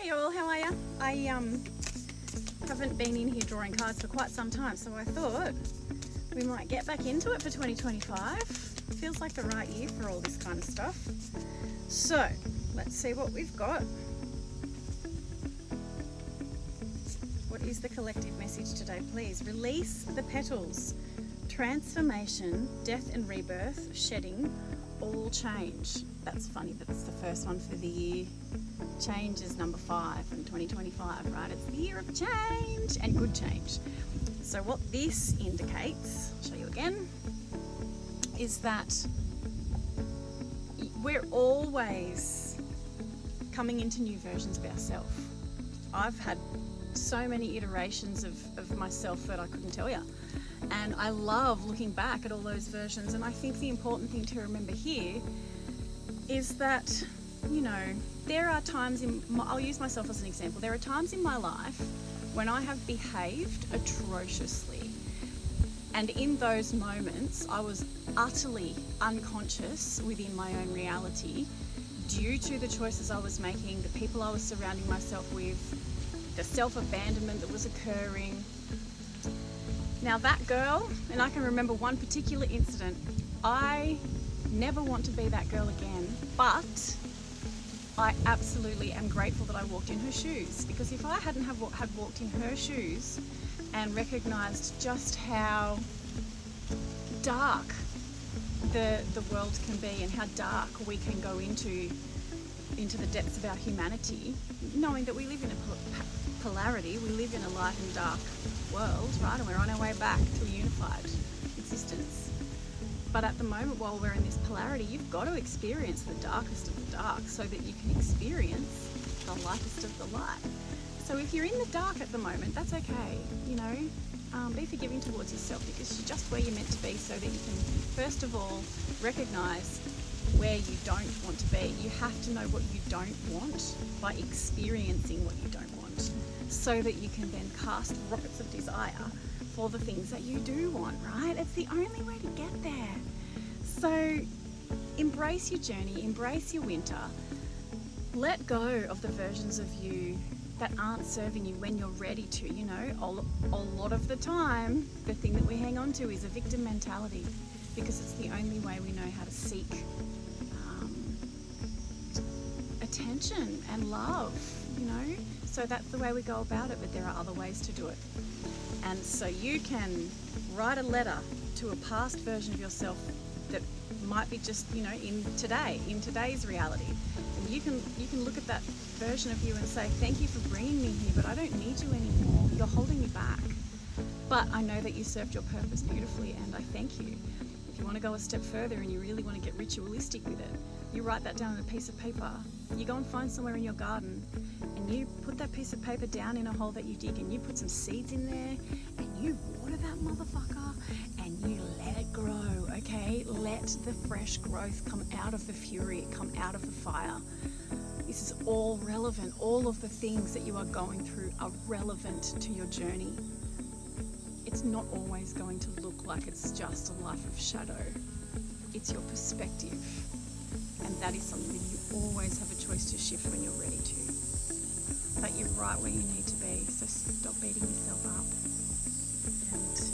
Hey all, how are ya? I haven't been in here drawing cards for quite some time, so I thought we might get back into it for 2025. Feels like the right year for all this kind of stuff. So let's see what we've got. What is the collective message today? Please release the petals. Transformation, death and rebirth, shedding, all change. That's funny that it's the first one for the year. Change is number 5 in 2025, right? It's the year of change and good change. So what this indicates, I'll show you again, is that we're always coming into new versions of ourselves. I've had so many iterations of myself that I couldn't tell you. And I love looking back at all those versions. And I think the important thing to remember here is that, you know, there are times I'll use myself as an example. There are times in my life when I have behaved atrociously. And in those moments, I was utterly unconscious within my own reality due to the choices I was making, the people I was surrounding myself with, the self-abandonment that was occurring. Now that girl, and I can remember one particular incident, I never want to be that girl again, but I absolutely am grateful that I walked in her shoes, because if I hadn't had walked in her shoes and recognized just how dark the world can be and how dark we can go into the depths of our humanity, knowing that we live in a polarity, we live in a light and dark world, right? And we're on our way back to a unified existence. But at the moment, while we're in this polarity, you've got to experience the darkest of the dark so that you can experience the lightest of the light. So if you're in the dark at the moment, that's okay, you know. Be forgiving towards yourself, because you're just where you're meant to be, so that you can, first of all, recognize where you don't want to be. You have to know what you don't want by experiencing what you don't want, so that you can then cast rockets of desire for the things that you do want, right? It's the only way to get there. So embrace your journey, embrace your winter. Let go of the versions of you that aren't serving you when you're ready to, you know. A lot of the time, the thing that we hang on to is a victim mentality, because it's the only way we know how to seek attention and love, you know. So that's the way we go about it, but there are other ways to do it. And so you can write a letter to a past version of yourself that might be just, you know, in today's reality. And you can look at that version of you and say, thank you for bringing me here, but I don't need you anymore. You're holding me back. But I know that you served your purpose beautifully, and I thank you. If you want to go a step further and you really want to get ritualistic with it, you write that down on a piece of paper. You go and find somewhere in your garden and you put that piece of paper down in a hole that you dig, and you put some seeds in there and you water that motherfucker and you let it grow, okay? Let the fresh growth come out of the fury, come out of the fire. This is all relevant. All of the things that you are going through are relevant to your journey. It's not always going to look like it's just a life of shadow. It's your perspective. And that is something that you always have a choice to shift when you're ready to. But you're right where you need to be, so stop beating yourself up and